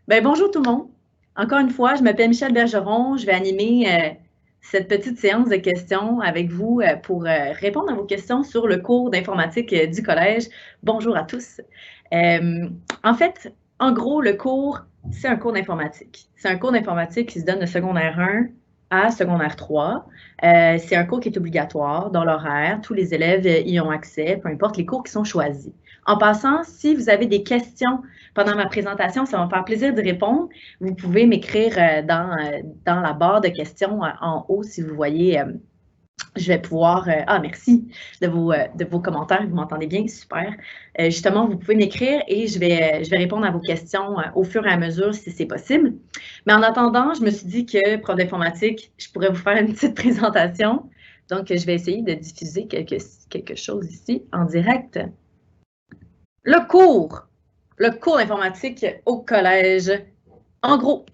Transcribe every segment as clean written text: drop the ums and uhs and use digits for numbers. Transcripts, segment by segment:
Bonjour tout le monde. Encore une fois, je m'appelle Michèle Bergeron. Je vais animer cette petite séance de questions avec vous pour répondre à vos questions sur le cours d'informatique du collège. Bonjour à tous. En fait, en gros, le cours, c'est un cours d'informatique. C'est un cours d'informatique qui se donne de secondaire 1 à secondaire 3. C'est un cours qui est obligatoire dans l'horaire. Tous les élèves y ont accès, peu importe les cours qui sont choisis. En passant, si vous avez des questions pendant ma présentation, ça va me faire plaisir de répondre. Vous pouvez m'écrire dans la barre de questions en haut si vous voyez. Je vais pouvoir... merci de vos commentaires. Vous m'entendez bien? Super. Justement, vous pouvez m'écrire et je vais répondre à vos questions au fur et à mesure si c'est possible. Mais en attendant, je me suis dit que, prof d'informatique, je pourrais vous faire une petite présentation. Donc, je vais essayer de diffuser quelque chose ici en direct. Le cours d'informatique au collège. En gros,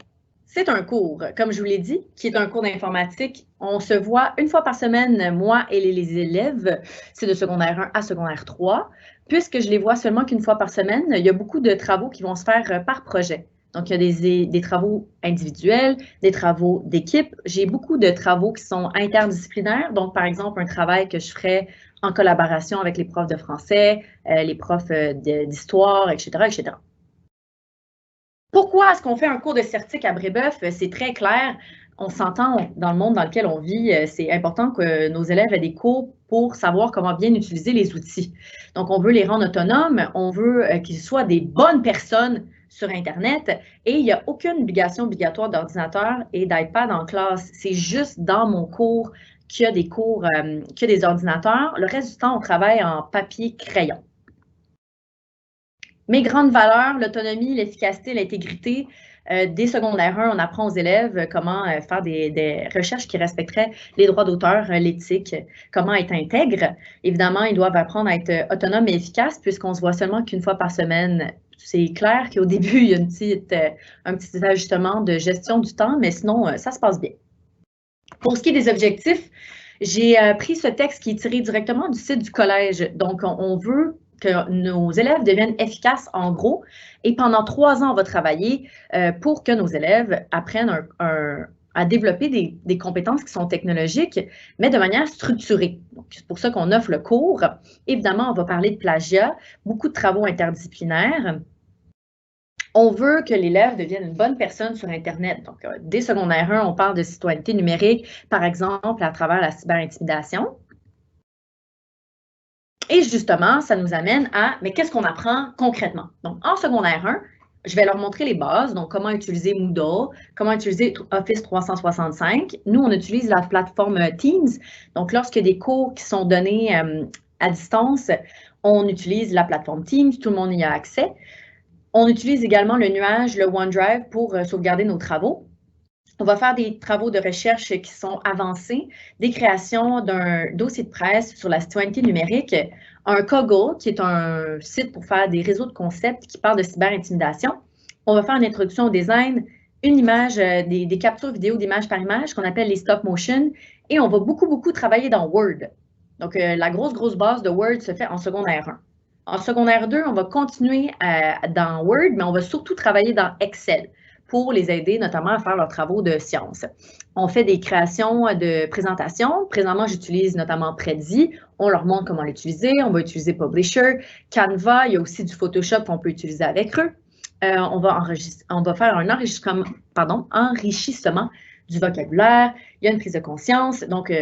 c'est un cours, comme je vous l'ai dit, qui est un cours d'informatique. On se voit une fois par semaine, moi et les élèves. C'est de secondaire 1 à secondaire 3. Puisque je les vois seulement qu'une fois par semaine, il y a beaucoup de travaux qui vont se faire par projet. Donc, il y a des travaux individuels, des travaux d'équipe. J'ai beaucoup de travaux qui sont interdisciplinaires. Donc, par exemple, un travail que je ferais en collaboration avec les profs de français, les profs d'histoire, etc., etc. Pourquoi est-ce qu'on fait un cours de certique à Brébeuf? C'est très clair. On s'entend dans le monde dans lequel on vit. C'est important que nos élèves aient des cours pour savoir comment bien utiliser les outils. Donc, on veut les rendre autonomes. On veut qu'ils soient des bonnes personnes sur Internet. Et il n'y a aucune obligation obligatoire d'ordinateur et d'iPad en classe. C'est juste dans mon cours qu'il y a des cours, qu'il y a des ordinateurs. Le reste du temps, on travaille en papier-crayon. Mes grandes valeurs, l'autonomie, l'efficacité, l'intégrité. Dès secondaire 1, on apprend aux élèves comment faire des recherches qui respecteraient les droits d'auteur, l'éthique, comment être intègre. Évidemment, ils doivent apprendre à être autonomes et efficaces puisqu'on se voit seulement qu'une fois par semaine. C'est clair qu'au début, il y a un petit ajustement de gestion du temps, mais sinon, ça se passe bien. Pour ce qui est des objectifs, j'ai pris ce texte qui est tiré directement du site du collège. Donc, on veut que nos élèves deviennent efficaces en gros. Et pendant 3 ans, on va travailler pour que nos élèves apprennent à développer des compétences qui sont technologiques, mais de manière structurée. Donc, c'est pour ça qu'on offre le cours. Évidemment, on va parler de plagiat, beaucoup de travaux interdisciplinaires. On veut que l'élève devienne une bonne personne sur Internet. Donc, dès secondaire 1, on parle de citoyenneté numérique, par exemple, à travers la cyberintimidation. Et justement, ça nous amène à, mais qu'est-ce qu'on apprend concrètement? Donc, en secondaire 1, je vais leur montrer les bases, donc comment utiliser Moodle, comment utiliser Office 365. Nous, on utilise la plateforme Teams. Donc, lorsqu'il y a des cours qui sont donnés à distance, on utilise la plateforme Teams, tout le monde y a accès. On utilise également le nuage, le OneDrive pour sauvegarder nos travaux. On va faire des travaux de recherche qui sont avancés, des créations d'un dossier de presse sur la citoyenneté numérique, un Kaggle, qui est un site pour faire des réseaux de concepts qui parlent de cyberintimidation. On va faire une introduction au design, une image, des captures vidéo d'images par image qu'on appelle les stop motion, et on va beaucoup travailler dans Word. Donc, la grosse base de Word se fait en secondaire 1. En secondaire 2, on va continuer dans Word, mais on va surtout travailler dans Excel pour les aider notamment à faire leurs travaux de sciences. On fait des créations de présentations. Présentement, j'utilise notamment Prezi. On leur montre comment l'utiliser. On va utiliser Publisher, Canva. Il y a aussi du Photoshop qu'on peut utiliser avec eux. On va faire un enrichissement du vocabulaire. Il y a une prise de conscience. Donc,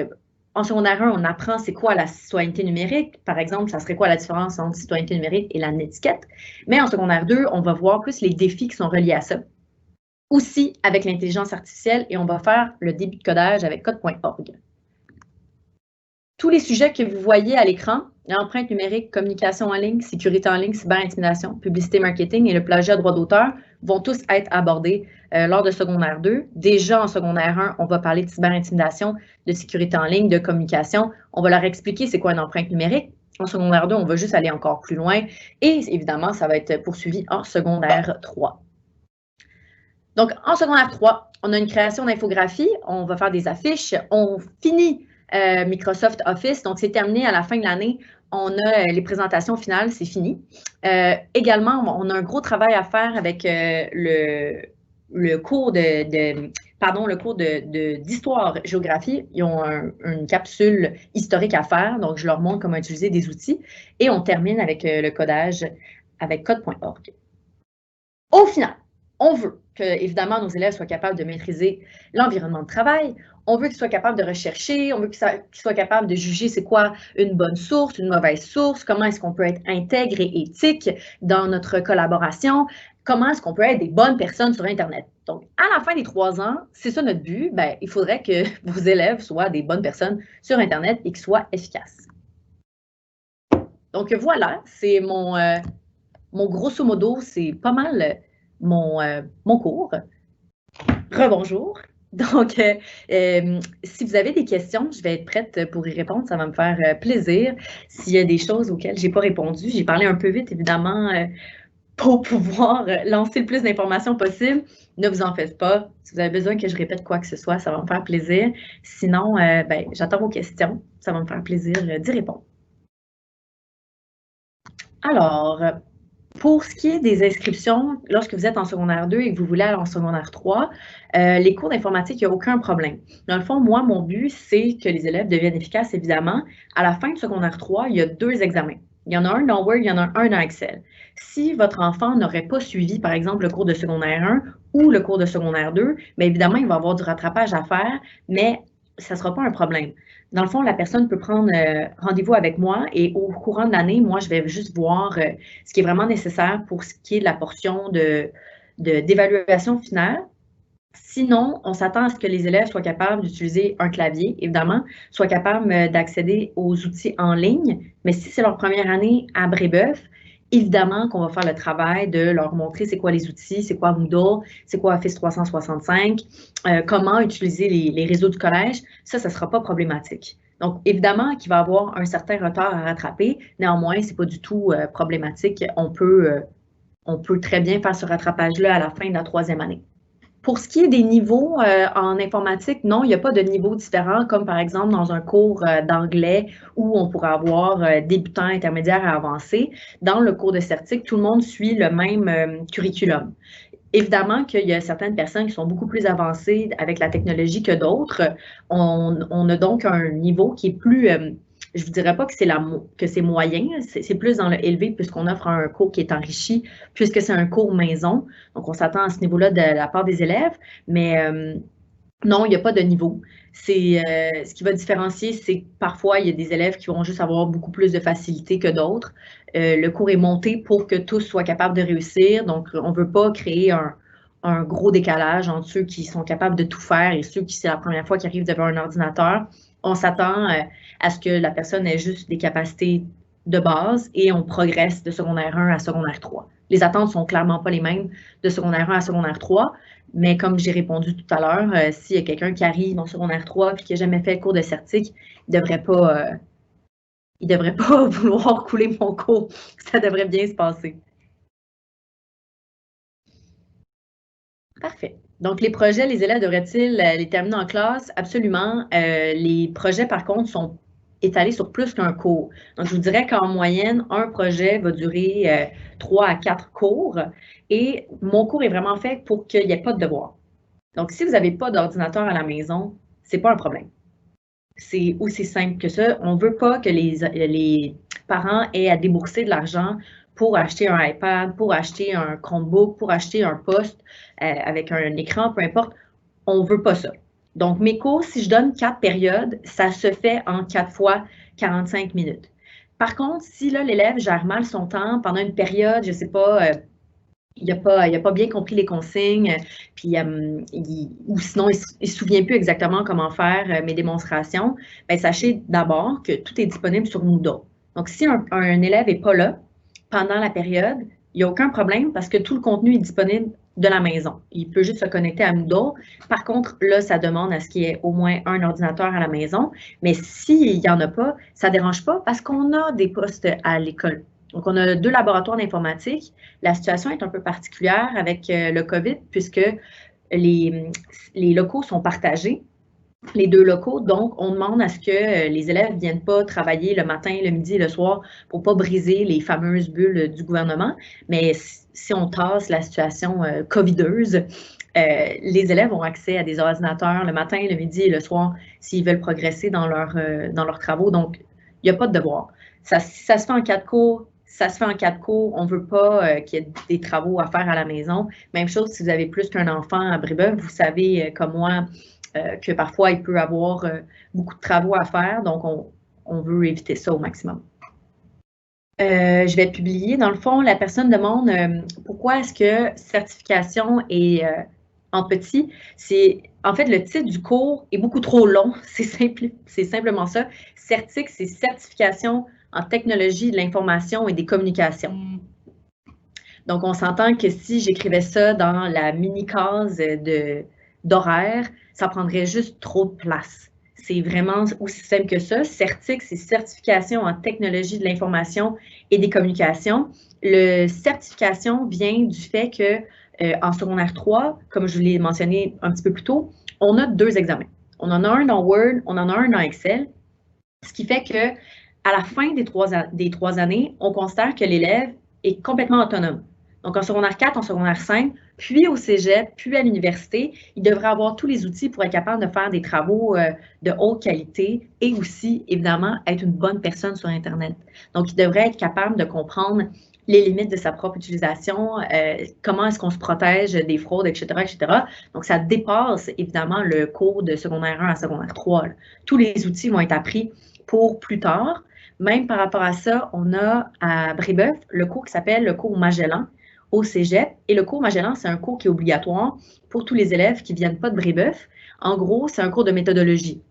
en secondaire 1, on apprend c'est quoi la citoyenneté numérique. Par exemple, ça serait quoi la différence entre citoyenneté numérique et la netiquette. Mais en secondaire 2, on va voir plus les défis qui sont reliés à ça. Aussi avec l'intelligence artificielle et on va faire le début de codage avec code.org. Tous les sujets que vous voyez à l'écran, l'empreinte numérique, communication en ligne, sécurité en ligne, cyberintimidation, publicité marketing et le plagiat droit d'auteur vont tous être abordés lors de secondaire 2. Déjà en secondaire 1, on va parler de cyberintimidation, de sécurité en ligne, de communication. On va leur expliquer c'est quoi une empreinte numérique. En secondaire 2, on va juste aller encore plus loin et évidemment, ça va être poursuivi en secondaire 3. Donc, en secondaire 3, on a une création d'infographie, on va faire des affiches, on finit Microsoft Office, donc c'est terminé à la fin de l'année. on a les présentations finales, c'est fini. Également, on a un gros travail à faire avec le cours d'histoire-géographie. Ils ont une capsule historique à faire, donc je leur montre comment utiliser des outils. Et on termine avec le codage avec code.org. Au final, on veut que, évidemment, nos élèves soient capables de maîtriser l'environnement de travail. On veut qu'ils soient capables de rechercher. On veut qu'ils soient capables de juger c'est quoi une bonne source, une mauvaise source, comment est-ce qu'on peut être intègre et éthique dans notre collaboration, comment est-ce qu'on peut être des bonnes personnes sur Internet. Donc, à la fin des 3 ans, c'est ça notre but, bien, il faudrait que vos élèves soient des bonnes personnes sur Internet et qu'ils soient efficaces. Donc, voilà, c'est mon grosso modo, c'est pas mal mon cours. Rebonjour. Donc, si vous avez des questions, je vais être prête pour y répondre. Ça va me faire plaisir. S'il y a des choses auxquelles je n'ai pas répondu, j'ai parlé un peu vite, évidemment, pour pouvoir lancer le plus d'informations possible. Ne vous en faites pas. Si vous avez besoin que je répète quoi que ce soit, ça va me faire plaisir. Sinon, ben, j'attends vos questions. Ça va me faire plaisir d'y répondre. Alors, pour ce qui est des inscriptions, lorsque vous êtes en secondaire 2 et que vous voulez aller en secondaire 3, les cours d'informatique, il n'y a aucun problème. Dans le fond, moi, mon but, c'est que les élèves deviennent efficaces, évidemment. À la fin de secondaire 3, il y a 2 examens. Il y en a un dans Word, il y en a un dans Excel. Si votre enfant n'aurait pas suivi, par exemple, le cours de secondaire 1 ou le cours de secondaire 2, bien évidemment, il va avoir du rattrapage à faire, mais ça ne sera pas un problème. Dans le fond, la personne peut prendre rendez-vous avec moi et au courant de l'année, moi, je vais juste voir ce qui est vraiment nécessaire pour ce qui est de la portion d'évaluation finale. Sinon, on s'attend à ce que les élèves soient capables d'utiliser un clavier, évidemment, soient capables d'accéder aux outils en ligne. Mais si c'est leur première année à Brébeuf, évidemment qu'on va faire le travail de leur montrer c'est quoi les outils, c'est quoi Moodle, c'est quoi Office 365, comment utiliser les réseaux du collège. Ça ne sera pas problématique. Donc, évidemment qu'il va y avoir un certain retard à rattraper. Néanmoins, ce n'est pas du tout problématique. On peut très bien faire ce rattrapage-là à la fin de la 3e année. Pour ce qui est des niveaux en informatique, non, il n'y a pas de niveau différent, comme par exemple dans un cours d'anglais où on pourrait avoir débutant, intermédiaire et avancé. Dans le cours de certique, tout le monde suit le même curriculum. Évidemment qu'il y a certaines personnes qui sont beaucoup plus avancées avec la technologie que d'autres. On a donc un niveau qui est plus, je ne vous dirais pas que c'est moyen, c'est plus dans le élevé puisqu'on offre un cours qui est enrichi, puisque c'est un cours maison. Donc, on s'attend à ce niveau-là de la part des élèves, mais non, il n'y a pas de niveau. Ce qui va différencier, c'est que parfois, il y a des élèves qui vont juste avoir beaucoup plus de facilité que d'autres. Le cours est monté pour que tous soient capables de réussir. Donc, on ne veut pas créer un gros décalage entre ceux qui sont capables de tout faire et ceux qui, c'est la première fois qu'ils arrivent devant un ordinateur. On s'attend à ce que la personne ait juste des capacités de base et on progresse de secondaire 1 à secondaire 3. Les attentes ne sont clairement pas les mêmes de secondaire 1 à secondaire 3, mais comme j'ai répondu tout à l'heure, s'il y a quelqu'un qui arrive en secondaire 3 et qui n'a jamais fait le cours de certique, il ne devrait pas vouloir couler mon cours. Ça devrait bien se passer. Parfait. Donc, les projets, les élèves devraient-ils les terminer en classe? Absolument. Les projets, par contre, sont étalés sur plus qu'un cours. Donc, je vous dirais qu'en moyenne, un projet va durer 3 à 4 cours et mon cours est vraiment fait pour qu'il n'y ait pas de devoir. Donc, si vous n'avez pas d'ordinateur à la maison, ce n'est pas un problème. C'est aussi simple que ça. On ne veut pas que les parents aient à débourser de l'argent pour acheter un iPad, pour acheter un Chromebook, pour acheter un poste avec un écran, peu importe. On ne veut pas ça. Donc, mes cours, si je donne 4 périodes, ça se fait en 4 fois 45 minutes. Par contre, si là, l'élève gère mal son temps pendant une période, je ne sais pas, il n'a pas bien compris les consignes, puis, ou sinon, il ne se souvient plus exactement comment faire mes démonstrations, bien, sachez d'abord que tout est disponible sur Moodle. Donc, si un élève n'est pas là pendant la période, il n'y a aucun problème parce que tout le contenu est disponible de la maison. Il peut juste se connecter à Moodle. Par contre, là, ça demande à ce qu'il y ait au moins un ordinateur à la maison. Mais s'il n'y en a pas, ça ne dérange pas parce qu'on a des postes à l'école. Donc, on a 2 laboratoires d'informatique. La situation est un peu particulière avec le COVID puisque les locaux sont partagés. les 2 locaux. Donc, on demande à ce que les élèves ne viennent pas travailler le matin, le midi et le soir pour ne pas briser les fameuses bulles du gouvernement. Mais si on tasse la situation covideuse, les élèves ont accès à des ordinateurs le matin, le midi et le soir s'ils veulent progresser dans leurs travaux. Donc, il n'y a pas de devoir. Ça se fait en 4 cours. Ça se fait en 4 cours. On ne veut pas qu'il y ait des travaux à faire à la maison. Même chose si vous avez plus qu'un enfant à Brébeuf. Vous savez, comme moi, que parfois il peut avoir beaucoup de travaux à faire. Donc, on veut éviter ça au maximum. Je vais publier. Dans le fond, la personne demande pourquoi est-ce que certification est en petit. En fait, le titre du cours est beaucoup trop long. C'est simplement ça. Certic, c'est certification en technologie de l'information et des communications. Donc, on s'entend que si j'écrivais ça dans la mini-case d'horaire, ça prendrait juste trop de place. C'est vraiment aussi simple que ça. Certic, c'est certification en technologie de l'information et des communications. Le certification vient du fait que en secondaire 3, comme je vous l'ai mentionné un petit peu plus tôt, on a 2 examens. On en a un dans Word, on en a un dans Excel, ce qui fait que à la fin des 3 années, on considère que l'élève est complètement autonome. Donc, en secondaire 4, en secondaire 5, puis au cégep, puis à l'université, il devrait avoir tous les outils pour être capable de faire des travaux de haute qualité et aussi, évidemment, être une bonne personne sur Internet. Donc, il devrait être capable de comprendre les limites de sa propre utilisation, comment est-ce qu'on se protège des fraudes, etc., etc. Donc, ça dépasse, évidemment, le cours de secondaire 1 à secondaire 3. Là. Tous les outils vont être appris pour plus tard. Même par rapport à ça, on a à Brébeuf le cours qui s'appelle le cours Magellan au cégep. Et le cours Magellan, c'est un cours qui est obligatoire pour tous les élèves qui ne viennent pas de Brébeuf. En gros, c'est un cours de méthodologie.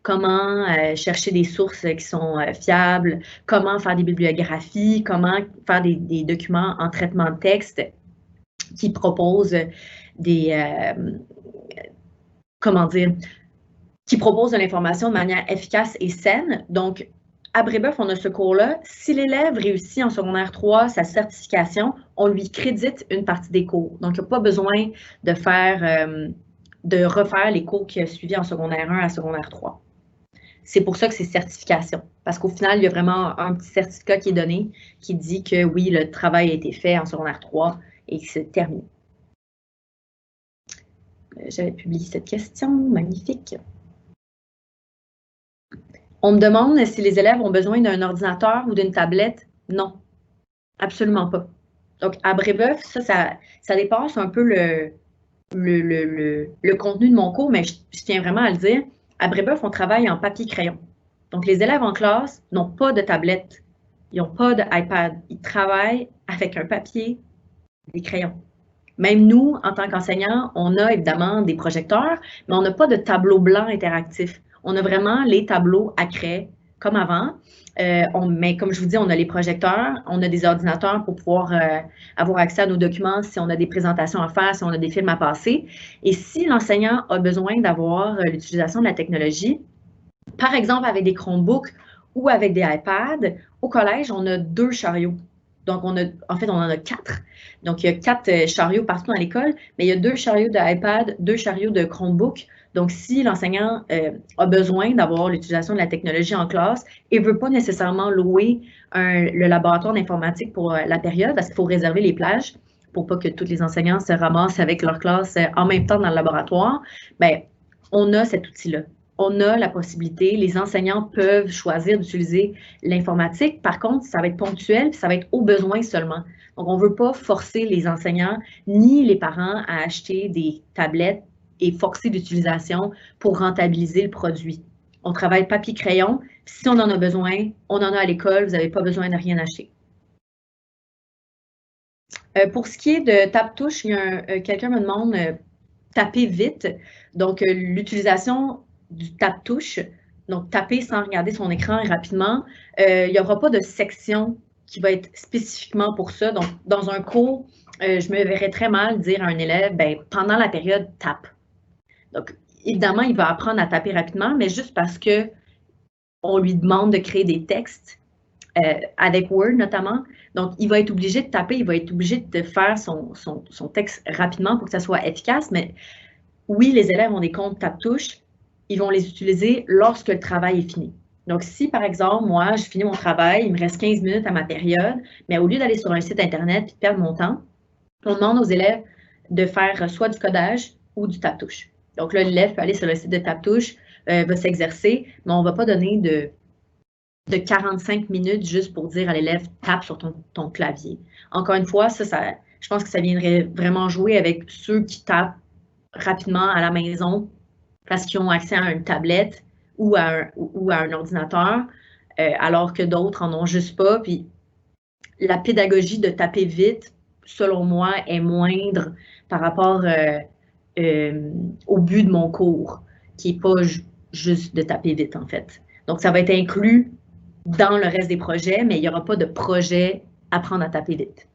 Comment chercher des sources qui sont fiables, comment faire des bibliographies, comment faire des documents en traitement de texte qui proposent qui proposent de l'information de manière efficace et saine. Donc, à Brébeuf, on a ce cours-là. Si l'élève réussit en secondaire 3 sa certification, on lui crédite une partie des cours. Donc, il n'y a pas besoin de refaire les cours qu'il a suivis en secondaire 1 à secondaire 3. C'est pour ça que c'est certification. Parce qu'au final, il y a vraiment un petit certificat qui est donné qui dit que oui, le travail a été fait en secondaire 3 et que c'est terminé. J'avais publié cette question. Magnifique. On me demande si les élèves ont besoin d'un ordinateur ou d'une tablette. Non, absolument pas. Donc, à Brébeuf, ça dépasse un peu le contenu de mon cours, mais je tiens vraiment à le dire. À Brébeuf, on travaille en papier-crayon. Donc, les élèves en classe n'ont pas de tablette, ils n'ont pas d'iPad. Ils travaillent avec un papier et des crayons. Même nous, en tant qu'enseignants, on a évidemment des projecteurs, mais on n'a pas de tableau blanc interactif. On a vraiment les tableaux à craie, comme avant. Mais comme je vous dis, on a les projecteurs, on a des ordinateurs pour pouvoir avoir accès à nos documents si on a des présentations à faire, si on a des films à passer. Et si l'enseignant a besoin d'avoir l'utilisation de la technologie, par exemple avec des Chromebooks ou avec des iPads, au collège, on a 2 chariots. Donc, on en a 4. Donc, il y a 4 chariots partout dans l'école, mais il y a 2 chariots d'iPad, 2 chariots de Chromebook. Donc, si l'enseignant a besoin d'avoir l'utilisation de la technologie en classe et ne veut pas nécessairement louer le laboratoire d'informatique pour la période, parce qu'il faut réserver les plages pour pas que tous les enseignants se ramassent avec leur classe en même temps dans le laboratoire, bien, on a cet outil-là. On a la possibilité, les enseignants peuvent choisir d'utiliser l'informatique. Par contre, ça va être ponctuel, ça va être au besoin seulement. Donc, on ne veut pas forcer les enseignants ni les parents à acheter des tablettes et forcer l'utilisation pour rentabiliser le produit. On travaille papier-crayon. Si on en a besoin, on en a à l'école. Vous n'avez pas besoin de rien acheter. Pour ce qui est de tape-touche, quelqu'un me demande taper vite. Donc, l'utilisation du tape-touche, donc taper sans regarder son écran rapidement, il n'y aura pas de section qui va être spécifiquement pour ça. Donc, dans un cours, je me verrais très mal dire à un élève, ben, pendant la période, tape. Donc, évidemment, il va apprendre à taper rapidement, mais juste parce qu'on lui demande de créer des textes, avec Word notamment. Donc, il va être obligé de taper, il va être obligé de faire son texte rapidement pour que ça soit efficace, mais oui, les élèves ont des comptes tape-touche, ils vont les utiliser lorsque le travail est fini. Donc, si, par exemple, moi, je finis mon travail, il me reste 15 minutes à ma période, mais au lieu d'aller sur un site Internet et de perdre mon temps, on demande aux élèves de faire soit du codage ou du tape-touche. Donc là, l'élève peut aller sur le site de tape-touche, va s'exercer, mais on ne va pas donner de 45 minutes juste pour dire à l'élève « tape sur ton clavier ». Encore une fois, je pense que ça viendrait vraiment jouer avec ceux qui tapent rapidement à la maison parce qu'ils ont accès à une tablette ou à un ordinateur, alors que d'autres en ont juste pas. Puis la pédagogie de taper vite, selon moi, est moindre par rapport au but de mon cours, qui n'est pas juste de taper vite, en fait. Donc, ça va être inclus dans le reste des projets, mais il n'y aura pas de projet apprendre à taper vite.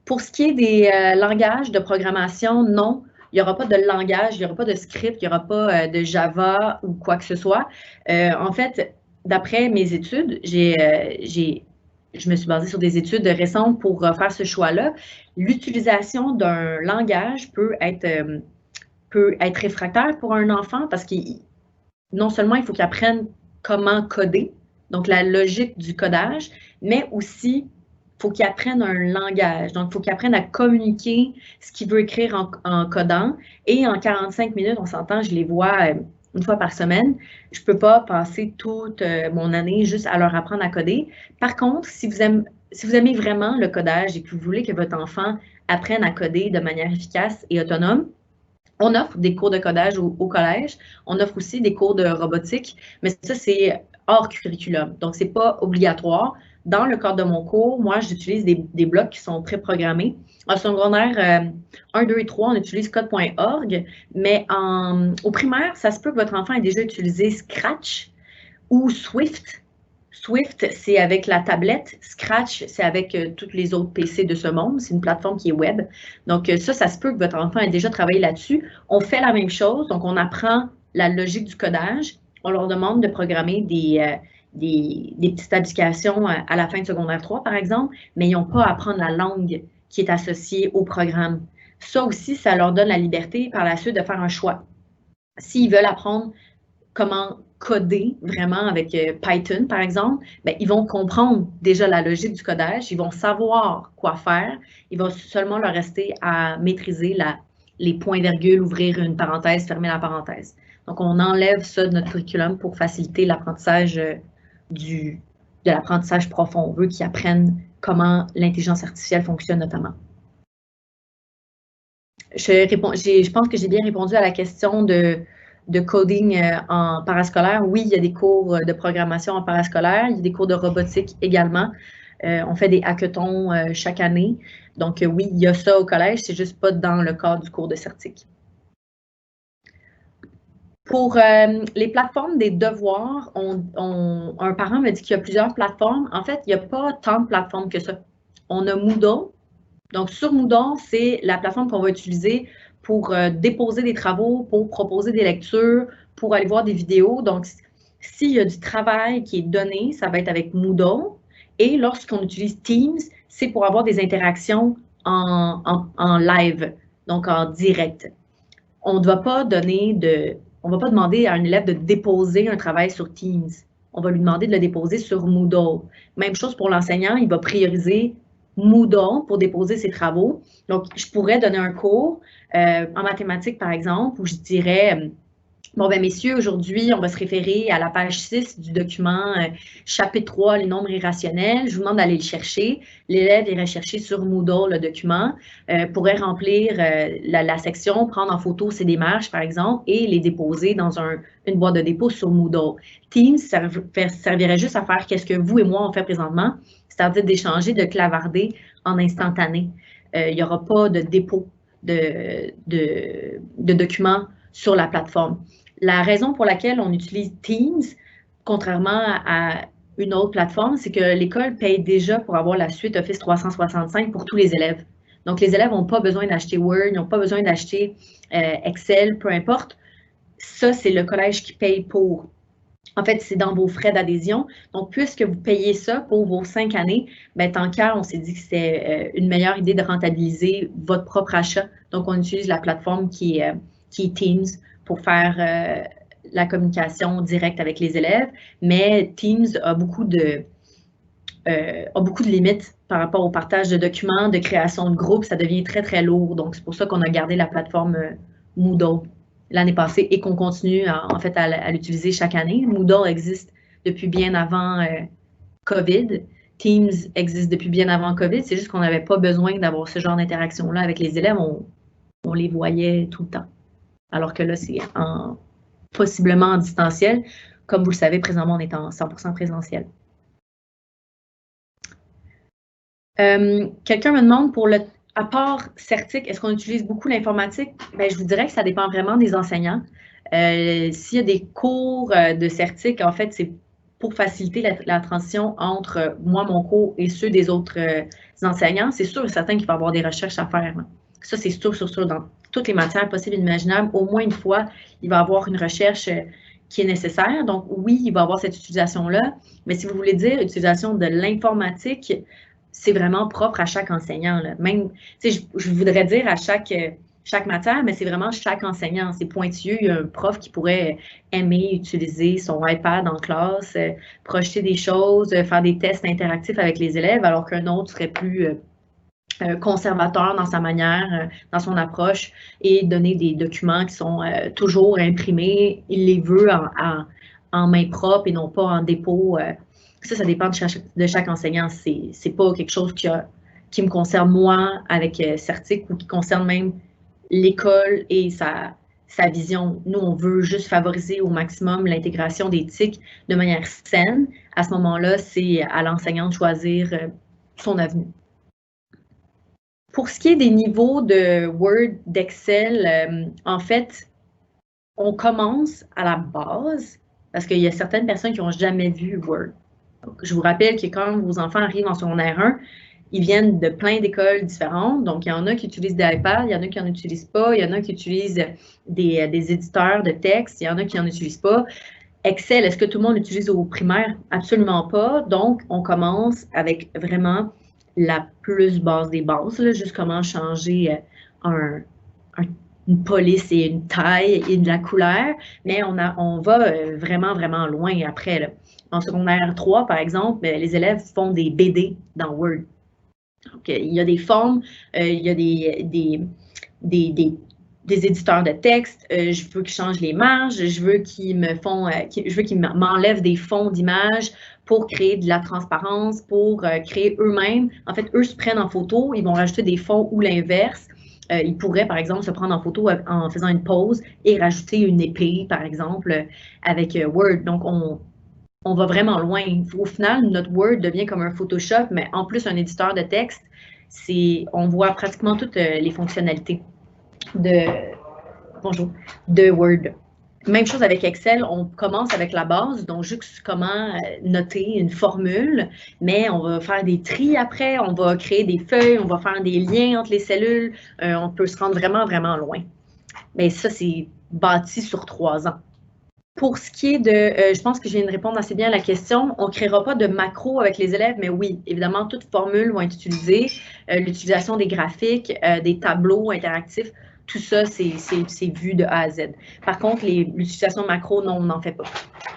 Pour ce qui est des langages de programmation, non, il n'y aura pas de langage, il n'y aura pas de script, il n'y aura pas de Java ou quoi que ce soit. En fait, d'après mes études, je me suis basée sur des études récentes pour faire ce choix-là. L'utilisation d'un langage peut être réfractaire pour un enfant parce que non seulement il faut qu'il apprenne comment coder, donc la logique du codage, mais aussi il faut qu'il apprenne un langage. Donc, il faut qu'il apprenne à communiquer ce qu'il veut écrire en codant. Et en 45 minutes, on s'entend, je les vois une fois par semaine. Je ne peux pas passer toute mon année juste à leur apprendre à coder. Par contre, si vous aimez vraiment le codage et que vous voulez que votre enfant apprenne à coder de manière efficace et autonome, on offre des cours de codage au collège. On offre aussi des cours de robotique, mais ça, c'est hors curriculum. Donc, ce n'est pas obligatoire. Dans le cadre de mon cours, moi, j'utilise des blocs qui sont préprogrammés. En secondaire 1, 2 et 3, on utilise code.org, mais au primaire, ça se peut que votre enfant ait déjà utilisé Scratch ou Swift. Swift, c'est avec la tablette. Scratch, c'est avec tous les autres PC de ce monde. C'est une plateforme qui est web. Donc, ça se peut que votre enfant ait déjà travaillé là-dessus. On fait la même chose. Donc, on apprend la logique du codage. On leur demande de programmer des petites applications à la fin de secondaire 3, par exemple, mais ils n'ont pas à apprendre la langue qui est associée au programme. Ça aussi, ça leur donne la liberté par la suite de faire un choix. S'ils veulent apprendre comment coder vraiment avec Python, par exemple, bien, ils vont comprendre déjà la logique du codage, ils vont savoir quoi faire, il va seulement leur rester à maîtriser les points-virgules, ouvrir une parenthèse, fermer la parenthèse. Donc, on enlève ça de notre curriculum pour faciliter l'apprentissage de l'apprentissage profond. On veut qu'ils apprennent comment l'intelligence artificielle fonctionne notamment. Je pense que j'ai bien répondu à la question de coding en parascolaire. Oui, il y a des cours de programmation en parascolaire. Il y a des cours de robotique également. On fait des hackathons chaque année. Donc, oui, il y a ça au collège. C'est juste pas dans le cadre du cours de certique. Pour les plateformes des devoirs, un parent me dit qu'il y a plusieurs plateformes. En fait, il n'y a pas tant de plateformes que ça. On a Moodle. Donc, sur Moodle, c'est la plateforme qu'on va utiliser pour déposer des travaux, pour proposer des lectures, pour aller voir des vidéos. Donc, s'il y a du travail qui est donné, ça va être avec Moodle. Et lorsqu'on utilise Teams, c'est pour avoir des interactions en live, donc en direct. On ne va pas demander à un élève de déposer un travail sur Teams. On va lui demander de le déposer sur Moodle. Même chose pour l'enseignant, il va prioriser Moodle pour déposer ses travaux. Donc, je pourrais donner un cours en mathématiques, par exemple, où je dirais, bon, bien, messieurs, aujourd'hui, on va se référer à la page 6 du document chapitre 3, les nombres irrationnels. Je vous demande d'aller le chercher. L'élève irait chercher sur Moodle le document, pourrait remplir la section, prendre en photo ses démarches, par exemple, et les déposer dans une boîte de dépôt sur Moodle. Teams servirait juste à faire qu'est-ce que vous et moi on fait présentement, c'est-à-dire d'échanger, de clavarder en instantané. Il n'y aura pas de dépôt de documents sur la plateforme. La raison pour laquelle on utilise Teams, contrairement à une autre plateforme, c'est que l'école paye déjà pour avoir la suite Office 365 pour tous les élèves. Donc, les élèves n'ont pas besoin d'acheter Word, ils n'ont pas besoin d'acheter Excel, peu importe. Ça, c'est le collège qui paye pour. En fait, c'est dans vos frais d'adhésion. Donc, puisque vous payez ça pour vos 5 années, bien, tant qu'à, on s'est dit que c'était une meilleure idée de rentabiliser votre propre achat. Donc, on utilise la plateforme qui est Teams pour faire la communication directe avec les élèves, mais Teams a beaucoup de limites par rapport au partage de documents, de création de groupes. Ça devient très, très lourd. Donc, c'est pour ça qu'on a gardé la plateforme Moodle l'année passée et qu'on continue en fait à l'utiliser chaque année. Moodle existe depuis bien avant COVID. Teams existe depuis bien avant COVID. C'est juste qu'on n'avait pas besoin d'avoir ce genre d'interaction-là avec les élèves. On les voyait tout le temps. Alors que là, c'est possiblement en distanciel. Comme vous le savez, présentement, on est en 100% présentiel. Quelqu'un me demande, à part Certic, est-ce qu'on utilise beaucoup l'informatique? Bien, je vous dirais que ça dépend vraiment des enseignants. S'il y a des cours de Certic, en fait, c'est pour faciliter la transition entre moi, mon cours, et ceux des autres enseignants. C'est sûr et certain qu'il va y avoir des recherches à faire. Hein. Ça, c'est sûr, dans toutes les matières possibles et imaginables. Au moins une fois, il va y avoir une recherche qui est nécessaire. Donc, oui, il va y avoir cette utilisation-là. Mais si vous voulez dire utilisation de l'informatique, c'est vraiment propre à chaque enseignant. Là. Même, je voudrais dire à chaque matière, mais c'est vraiment chaque enseignant. C'est pointilleux. Il y a un prof qui pourrait aimer utiliser son iPad en classe, projeter des choses, faire des tests interactifs avec les élèves, alors qu'un autre serait plus conservateur dans sa manière, dans son approche, et donner des documents qui sont toujours imprimés. Il les veut en main propre et non pas en dépôt. Ça dépend de chaque enseignant. C'est pas quelque chose qui me concerne moi avec Certic ou qui concerne même l'école et sa vision. Nous, on veut juste favoriser au maximum l'intégration des TIC de manière saine. À ce moment-là, c'est à l'enseignant de choisir son avenue. Pour ce qui est des niveaux de Word, d'Excel, en fait, on commence à la base parce qu'il y a certaines personnes qui n'ont jamais vu Word. Donc, je vous rappelle que quand vos enfants arrivent en secondaire 1, ils viennent de plein d'écoles différentes. Donc, il y en a qui utilisent des iPads, il y en a qui n'en utilisent pas, il y en a qui utilisent des éditeurs de texte, il y en a qui n'en utilisent pas. Excel, est-ce que tout le monde l'utilise au primaire? Absolument pas. Donc, on commence avec vraiment la plus basse des bases, là, juste comment changer une police et une taille et de la couleur, mais on va vraiment, vraiment loin après. Là. En secondaire 3, par exemple, les élèves font des BD dans Word. Donc, il y a des formes, il y a des éditeurs de texte, je veux qu'ils changent les marges, je veux qu'ils m'enlèvent des fonds d'images pour créer de la transparence, pour créer eux-mêmes. En fait, eux se prennent en photo, ils vont rajouter des fonds ou l'inverse. Ils pourraient, par exemple, se prendre en photo en faisant une pause et rajouter une épée, par exemple, avec Word. Donc, on va vraiment loin. Au final, notre Word devient comme un Photoshop, mais en plus un éditeur de texte, on voit pratiquement toutes les fonctionnalités de Word. Même chose avec Excel, on commence avec la base, donc juste comment noter une formule, mais on va faire des tris après, on va créer des feuilles, on va faire des liens entre les cellules, on peut se rendre vraiment, vraiment loin. Mais ça, c'est bâti sur 3 ans. Pour ce qui est de, je pense que je viens de répondre assez bien à la question, on ne créera pas de macro avec les élèves, mais oui, évidemment, toutes formules vont être utilisées, l'utilisation des graphiques, des tableaux interactifs, tout ça, c'est vu de A à Z. Par contre, l'utilisation macro, non, on n'en fait pas.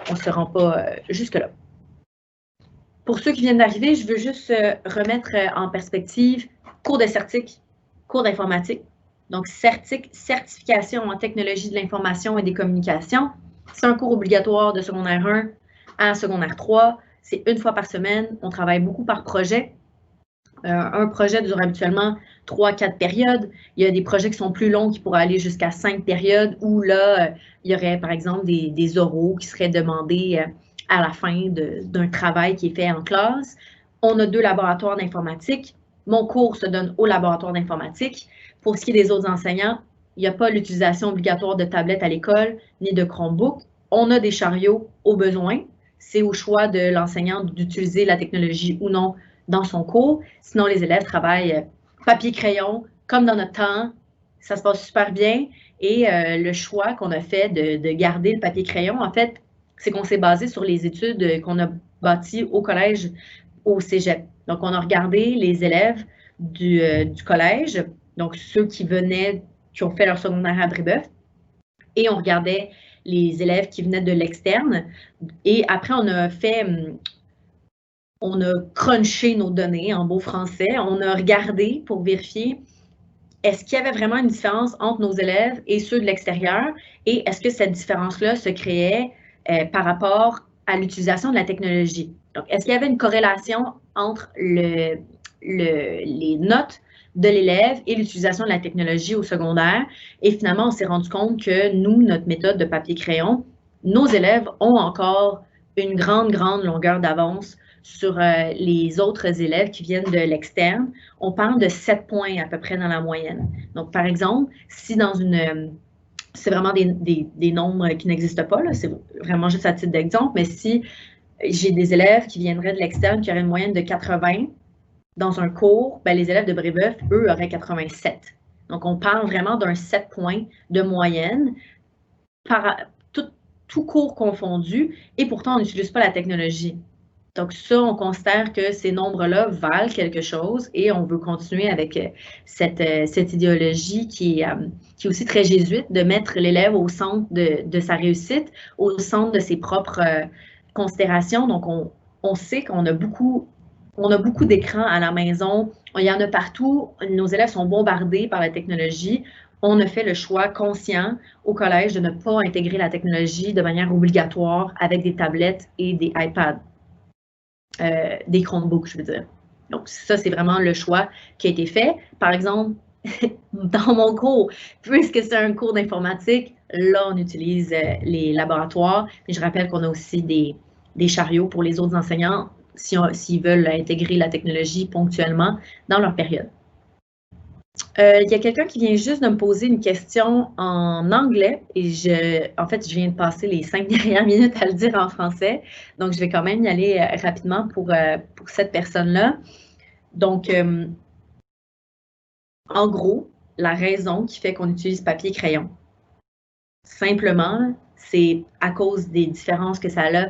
On ne se rend pas jusque-là. Pour ceux qui viennent d'arriver, je veux juste remettre en perspective cours de Certic, cours d'informatique. Donc, Certic, certification en technologie de l'information et des communications. C'est un cours obligatoire de secondaire 1 à secondaire 3. C'est une fois par semaine. On travaille beaucoup par projet. Un projet dure habituellement 3-4 périodes. Il y a des projets qui sont plus longs qui pourraient aller jusqu'à 5 périodes où là, il y aurait par exemple des oraux qui seraient demandés à la fin d'un travail qui est fait en classe. On a 2 laboratoires d'informatique. Mon cours se donne au laboratoire d'informatique. Pour ce qui est des autres enseignants, il n'y a pas l'utilisation obligatoire de tablettes à l'école ni de Chromebook. On a des chariots au besoin. C'est au choix de l'enseignant d'utiliser la technologie ou non dans son cours. Sinon, les élèves travaillent papier-crayon, comme dans notre temps. Ça se passe super bien. Et le choix qu'on a fait de garder le papier-crayon, en fait, c'est qu'on s'est basé sur les études qu'on a bâties au collège, au cégep. Donc, on a regardé les élèves du collège, donc ceux qui ont fait leur secondaire à Brébeuf, et on regardait les élèves qui venaient de l'externe. Et après, on a crunché nos données en beau français. On a regardé pour vérifier est-ce qu'il y avait vraiment une différence entre nos élèves et ceux de l'extérieur et est-ce que cette différence-là se créait par rapport à l'utilisation de la technologie. Donc, est-ce qu'il y avait une corrélation entre les notes de l'élève et l'utilisation de la technologie au secondaire? Et finalement, on s'est rendu compte que nous, notre méthode de papier-crayon, nos élèves ont encore une grande longueur d'avance sur les autres élèves qui viennent de l'externe. On parle de 7 points à peu près dans la moyenne. Donc, par exemple, si dans c'est vraiment des nombres qui n'existent pas, c'est vraiment juste à titre d'exemple, mais si j'ai des élèves qui viendraient de l'externe qui auraient une moyenne de 80 dans un cours, ben, les élèves de Brébeuf, eux, auraient 87. Donc, on parle vraiment d'un 7 points de moyenne par tout cours confondu, et pourtant, on n'utilise pas la technologie. Donc ça, on considère que ces nombres-là valent quelque chose et on veut continuer avec cette idéologie qui est aussi très jésuite, de mettre l'élève au centre de sa réussite, au centre de ses propres considérations. Donc, on sait qu'on a beaucoup d'écrans à la maison, il y en a partout, nos élèves sont bombardés par la technologie. On a fait le choix conscient au collège de ne pas intégrer la technologie de manière obligatoire avec des tablettes et des iPads. Des Chromebooks, je veux dire. Donc, ça, c'est vraiment le choix qui a été fait. Par exemple, dans mon cours, puisque c'est un cours d'informatique, là, on utilise les laboratoires. Mais je rappelle qu'on a aussi des chariots pour les autres enseignants s'ils veulent intégrer la technologie ponctuellement dans leur période. Il y a quelqu'un qui vient juste de me poser une question en anglais et en fait, je viens de passer les 5 dernières minutes à le dire en français. Donc, je vais quand même y aller rapidement pour cette personne-là. Donc, en gros, la raison qui fait qu'on utilise papier et crayon, simplement, c'est à cause des différences que ça a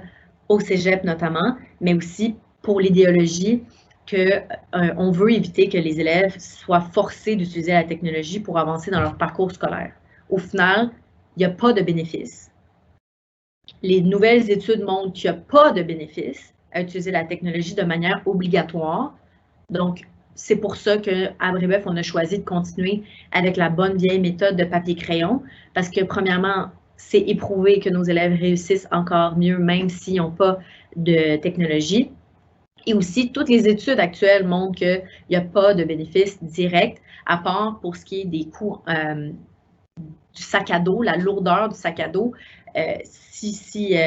au cégep notamment, mais aussi pour l'idéologie qu'on veut éviter que les élèves soient forcés d'utiliser la technologie pour avancer dans leur parcours scolaire. Au final, il n'y a pas de bénéfice. Les nouvelles études montrent qu'il n'y a pas de bénéfice à utiliser la technologie de manière obligatoire. Donc, c'est pour ça qu'à Brébeuf, on a choisi de continuer avec la bonne vieille méthode de papier-crayon, parce que premièrement, c'est éprouvé que nos élèves réussissent encore mieux, même s'ils n'ont pas de technologie. Et aussi, toutes les études actuelles montrent qu'il n'y a pas de bénéfice direct, à part pour ce qui est des coûts du sac à dos, la lourdeur du sac à dos. Si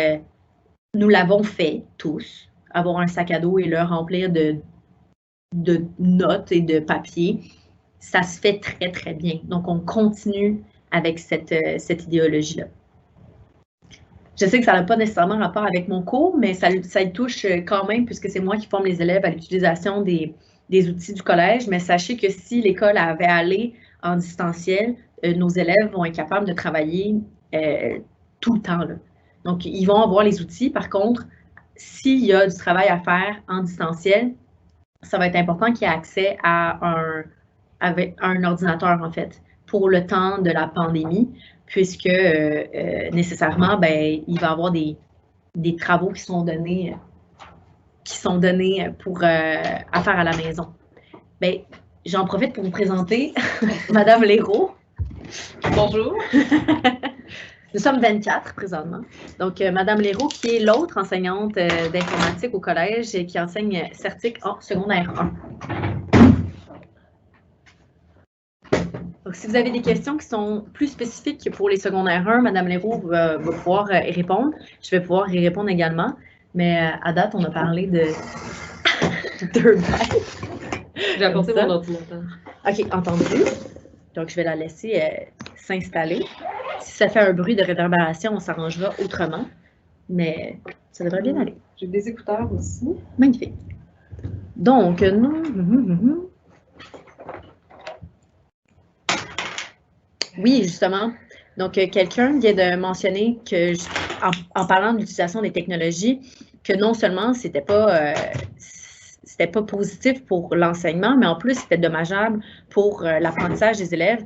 nous l'avons fait tous, avoir un sac à dos et le remplir de notes et de papier, ça se fait très, très bien. Donc, on continue avec cette idéologie-là. Je sais que ça n'a pas nécessairement rapport avec mon cours, mais ça y touche quand même, puisque c'est moi qui forme les élèves à l'utilisation des outils du collège. Mais sachez que si l'école avait allé en distanciel, nos élèves vont être capables de travailler tout le temps, là. Donc, ils vont avoir les outils. Par contre, s'il y a du travail à faire en distanciel, ça va être important qu'il y ait accès à un ordinateur, en fait, pour le temps de la pandémie, puisque nécessairement, ben, il va y avoir des travaux qui sont donnés pour à faire à la maison. Ben, j'en profite pour vous présenter Madame Léraud. Bonjour. Nous sommes 24 présentement. Donc, Madame Léraud, qui est l'autre enseignante d'informatique au collège et qui enseigne Certic en secondaire 1. Donc, si vous avez des questions qui sont plus spécifiques que pour les secondaires 1, Mme Léraud va pouvoir y répondre. Je vais pouvoir y répondre également. Mais à date, on a parlé de 2 bacs. J'ai apporté mon ordinateur. OK, entendu. Donc, je vais la laisser s'installer. Si ça fait un bruit de réverbération, on s'arrangera autrement. Mais ça devrait bien aller. J'ai des écouteurs aussi. Magnifique. Donc, nous... Oui, justement. Donc, quelqu'un vient de mentionner que, en parlant de l'utilisation des technologies, que non seulement c'était pas positif pour l'enseignement, mais en plus, c'était dommageable pour l'apprentissage des élèves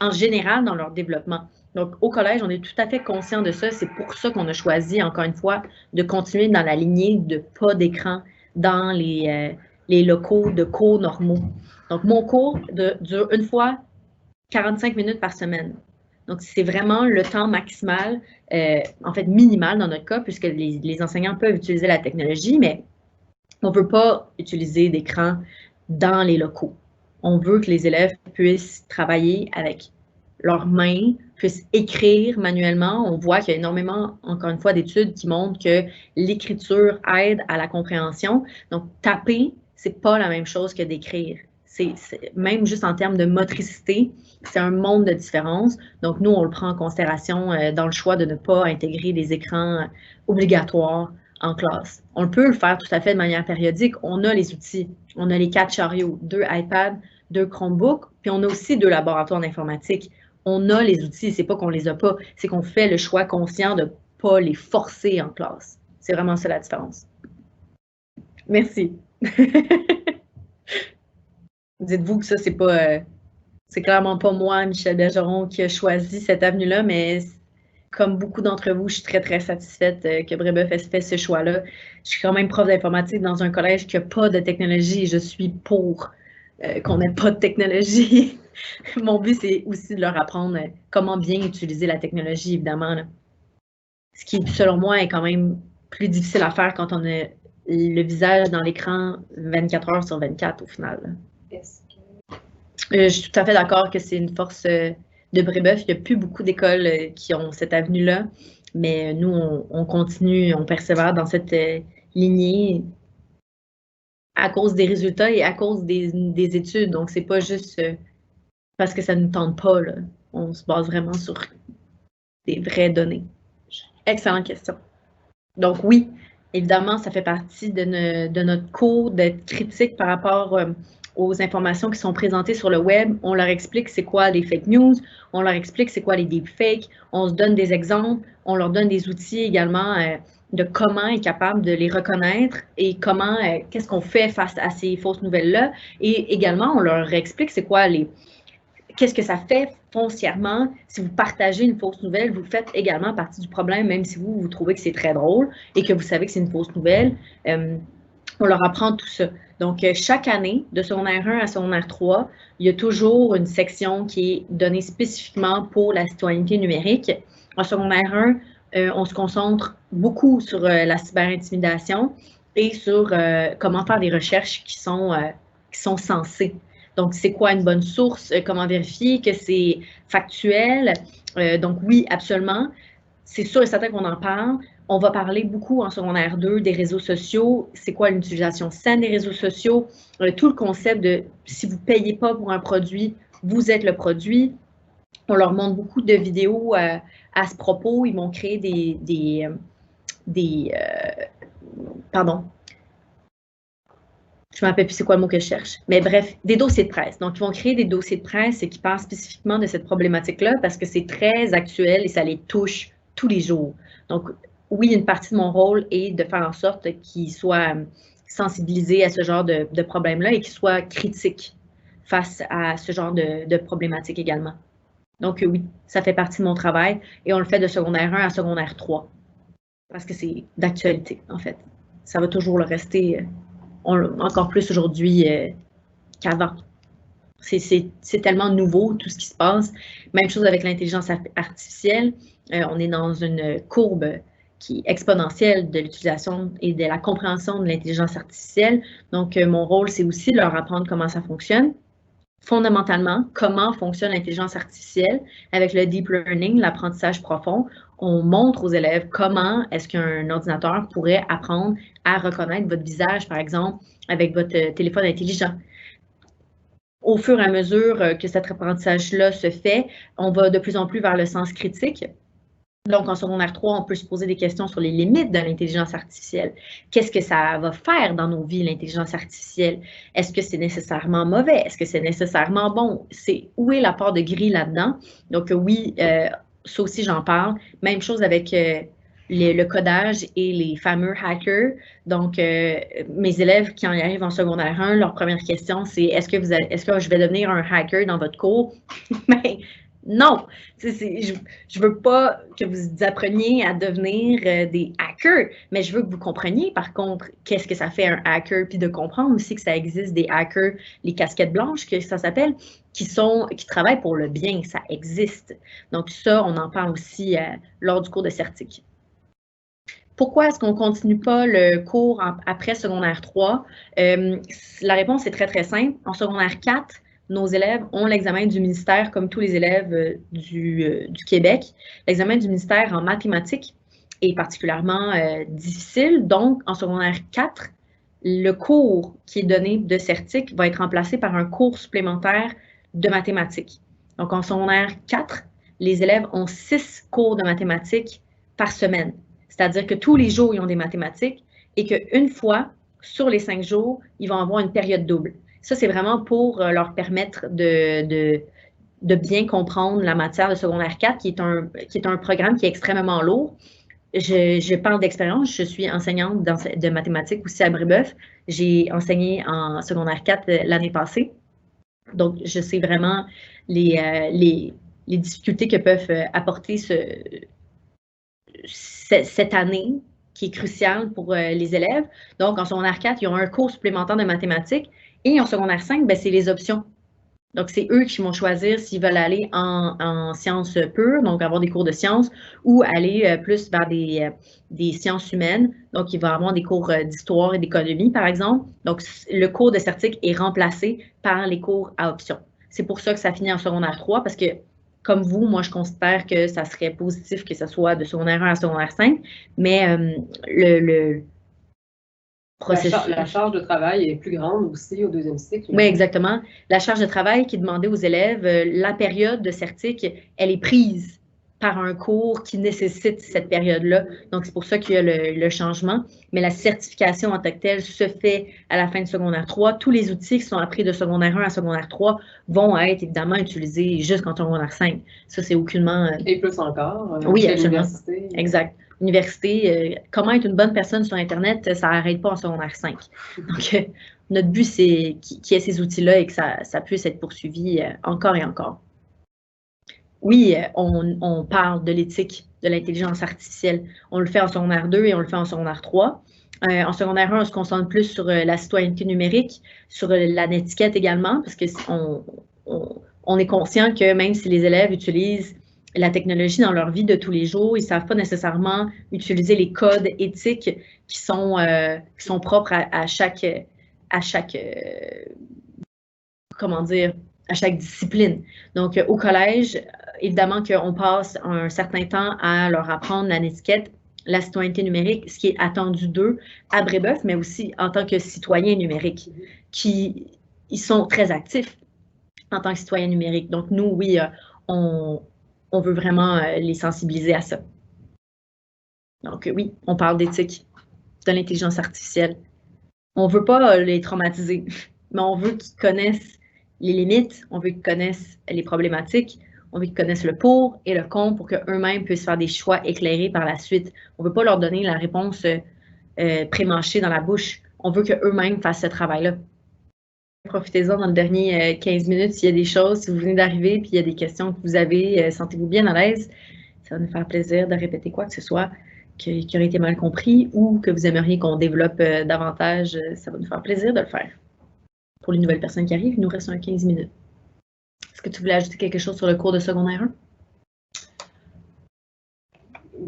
en général dans leur développement. Donc, au collège, on est tout à fait conscient de ça. C'est pour ça qu'on a choisi, encore une fois, de continuer dans la lignée de pas d'écran dans les locaux de cours normaux. Donc, mon cours dure une fois 45 minutes par semaine. Donc, c'est vraiment le temps maximal, en fait minimal dans notre cas, puisque les enseignants peuvent utiliser la technologie, mais on ne veut pas utiliser d'écran dans les locaux. On veut que les élèves puissent travailler avec leurs mains, puissent écrire manuellement. On voit qu'il y a énormément, encore une fois, d'études qui montrent que l'écriture aide à la compréhension. Donc, taper, c'est pas la même chose que d'écrire. Même juste en termes de motricité, c'est un monde de différence. Donc, nous, on le prend en considération dans le choix de ne pas intégrer des écrans obligatoires en classe. On peut le faire tout à fait de manière périodique. On a les outils. On a les 4 chariots, 2 iPads, 2 Chromebooks, puis on a aussi 2 laboratoires d'informatique. On a les outils, c'est pas qu'on les a pas, c'est qu'on fait le choix conscient de ne pas les forcer en classe. C'est vraiment ça la différence. Merci. Dites-vous que ça, c'est clairement pas moi, Michèle Bergeron, qui a choisi cette avenue-là, mais comme beaucoup d'entre vous, je suis très, très satisfaite que Brébeuf ait fait ce choix-là. Je suis quand même prof d'informatique dans un collège qui n'a pas de technologie et je suis pour qu'on n'ait pas de technologie. Mon but, c'est aussi de leur apprendre comment bien utiliser la technologie, évidemment. Là. Ce qui, selon moi, est quand même plus difficile à faire quand on a le visage dans l'écran 24 heures sur 24 au final. Je suis tout à fait d'accord que c'est une force de Brébeuf. Il n'y a plus beaucoup d'écoles qui ont cette avenue-là, mais nous, on continue, on persévère dans cette lignée à cause des résultats et à cause des études. Donc, c'est pas juste parce que ça ne nous tente pas. Là. On se base vraiment sur des vraies données. Excellente question. Donc, oui, évidemment, ça fait partie de notre cours d'être critique par rapport aux informations qui sont présentées sur le web. On leur explique c'est quoi les fake news, on leur explique c'est quoi les deepfakes, on se donne des exemples, on leur donne des outils également de comment être capable de les reconnaître et comment, qu'est-ce qu'on fait face à ces fausses nouvelles-là. Et également, on leur explique c'est quoi qu'est-ce que ça fait foncièrement. Si vous partagez une fausse nouvelle, vous faites également partie du problème, même si vous trouvez que c'est très drôle et que vous savez que c'est une fausse nouvelle. On leur apprend tout ça. Donc, chaque année, de secondaire 1 à secondaire 3, il y a toujours une section qui est donnée spécifiquement pour la citoyenneté numérique. En secondaire 1, on se concentre beaucoup sur la cyberintimidation et sur comment faire des recherches qui sont sensées. Donc, c'est quoi une bonne source? Comment vérifier que c'est factuel? Donc, oui, absolument. C'est sûr et certain qu'on en parle. On va parler beaucoup en secondaire 2 des réseaux sociaux. C'est quoi l'utilisation saine des réseaux sociaux? Tout le concept de si vous ne payez pas pour un produit, vous êtes le produit. On leur montre beaucoup de vidéos à ce propos. Ils vont créer pardon. Je ne me rappelle plus c'est quoi le mot que je cherche. Mais bref, des dossiers de presse. Donc, ils vont créer des dossiers de presse qui parlent spécifiquement de cette problématique-là parce que c'est très actuel et ça les touche tous les jours. Donc, oui, une partie de mon rôle est de faire en sorte qu'ils soient sensibilisés à ce genre de problème-là et qu'ils soient critiques face à ce genre de problématiques également. Donc, oui, ça fait partie de mon travail et on le fait de secondaire 1 à secondaire 3 parce que c'est d'actualité, en fait. Ça va toujours le rester encore plus aujourd'hui qu'avant. C'est tellement nouveau tout ce qui se passe. Même chose avec l'intelligence artificielle. On est dans une courbe qui est exponentielle de l'utilisation et de la compréhension de l'intelligence artificielle. Donc, mon rôle, c'est aussi de leur apprendre comment ça fonctionne. Fondamentalement, comment fonctionne l'intelligence artificielle avec le deep learning, l'apprentissage profond. On montre aux élèves comment est-ce qu'un ordinateur pourrait apprendre à reconnaître votre visage, par exemple, avec votre téléphone intelligent. Au fur et à mesure que cet apprentissage-là se fait, on va de plus en plus vers le sens critique. Donc, en secondaire 3, on peut se poser des questions sur les limites de l'intelligence artificielle. Qu'est-ce que ça va faire dans nos vies, l'intelligence artificielle? Est-ce que c'est nécessairement mauvais? Est-ce que c'est nécessairement bon? Où est la part de gris là-dedans? Donc, oui, ça aussi, j'en parle. Même chose avec le codage et les fameux hackers. Donc, mes élèves qui en arrivent en secondaire 1, leur première question, c'est est-ce que je vais devenir un hacker dans votre cours? Mais Non, je veux pas que vous appreniez à devenir des hackers, mais je veux que vous compreniez par contre qu'est-ce que ça fait un hacker, puis de comprendre aussi que ça existe des hackers, les casquettes blanches que ça s'appelle, qui travaillent pour le bien, ça existe. Donc ça, on en parle aussi lors du cours de Certic. Pourquoi est-ce qu'on ne continue pas le cours après secondaire 3? La réponse est très, très simple. En secondaire 4, nos élèves ont l'examen du ministère comme tous les élèves du Québec. L'examen du ministère en mathématiques est particulièrement difficile. Donc, en secondaire 4, le cours qui est donné de Certic va être remplacé par un cours supplémentaire de mathématiques. Donc, en secondaire 4, les élèves ont 6 cours de mathématiques par semaine. C'est-à-dire que tous les jours, ils ont des mathématiques et qu'une fois sur les 5 jours, ils vont avoir une période double. Ça, c'est vraiment pour leur permettre de bien comprendre la matière de secondaire 4, qui est un programme qui est extrêmement lourd. Je parle d'expérience, je suis enseignante de mathématiques aussi à Brébeuf. J'ai enseigné en secondaire 4 l'année passée. Donc, je sais vraiment les difficultés que peuvent apporter cette année qui est cruciale pour les élèves. Donc, en secondaire 4, ils ont un cours supplémentaire de mathématiques et en secondaire 5, c'est les options. Donc, c'est eux qui vont choisir s'ils veulent aller en sciences pures, donc avoir des cours de sciences, ou aller plus vers des sciences humaines. Donc, il va avoir des cours d'histoire et d'économie, par exemple. Donc, le cours de Certic est remplacé par les cours à options. C'est pour ça que ça finit en secondaire 3, parce que comme vous, moi, je considère que ça serait positif que ce soit de secondaire 1 à secondaire 5, mais le processus... La charge de travail est plus grande aussi au deuxième cycle. Oui, exactement. La charge de travail qui est demandée aux élèves, la période de Certic, elle est prise par un cours qui nécessite cette période-là. Donc, c'est pour ça qu'il y a le changement. Mais la certification en tant que telle se fait à la fin de secondaire 3. Tous les outils qui sont appris de secondaire 1 à secondaire 3 vont être évidemment utilisés jusqu'en secondaire 5. Ça, c'est aucunement... Et plus encore. Oui, absolument. Exact. Université, comment être une bonne personne sur Internet, ça n'arrête pas en secondaire 5. Donc, notre but, c'est qu'il y ait ces outils-là et que ça puisse être poursuivi encore et encore. Oui, on parle de l'éthique de l'intelligence artificielle. On le fait en secondaire 2 et on le fait en secondaire 3. En secondaire 1, on se concentre plus sur la citoyenneté numérique, sur la netiquette également, parce qu'on est conscient que même si les élèves utilisent la technologie dans leur vie de tous les jours, ils ne savent pas nécessairement utiliser les codes éthiques qui sont propres à chaque comment dire, à chaque discipline. Donc, au collège, évidemment qu'on passe un certain temps à leur apprendre la netiquette, la citoyenneté numérique, ce qui est attendu d'eux à Brébeuf, mais aussi en tant que citoyens numériques, ils sont très actifs en tant que citoyens numériques. Donc, nous, oui, on veut vraiment les sensibiliser à ça. Donc, oui, on parle d'éthique, de l'intelligence artificielle. On ne veut pas les traumatiser, mais on veut qu'ils connaissent les limites, on veut qu'ils connaissent les problématiques, on veut qu'ils connaissent le pour et le contre pour qu'eux-mêmes puissent faire des choix éclairés par la suite. On ne veut pas leur donner la réponse pré-mâchée dans la bouche. On veut qu'eux-mêmes fassent ce travail-là. Profitez-en dans le dernier 15 minutes s'il y a des choses, si vous venez d'arriver puis il y a des questions que vous avez, sentez-vous bien à l'aise. Ça va nous faire plaisir de répéter quoi que ce soit qui aurait été mal compris ou que vous aimeriez qu'on développe davantage. Ça va nous faire plaisir de le faire. Pour les nouvelles personnes qui arrivent, il nous reste 15 minutes. Est-ce que tu voulais ajouter quelque chose sur le cours de secondaire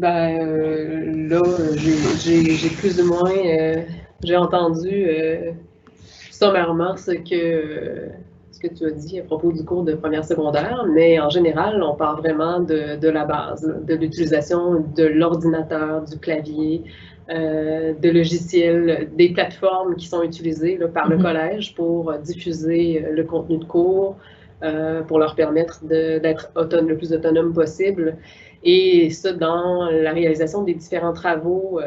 1? Là, j'ai plus ou moins j'ai entendu sommairement ce que tu as dit à propos du cours de première secondaire, mais en général, on parle vraiment de la base, de l'utilisation de l'ordinateur, du clavier, de logiciels, des plateformes qui sont utilisées là, par le collège pour diffuser le contenu de cours, pour leur permettre d'être le plus autonome possible. Et ça dans la réalisation des différents travaux,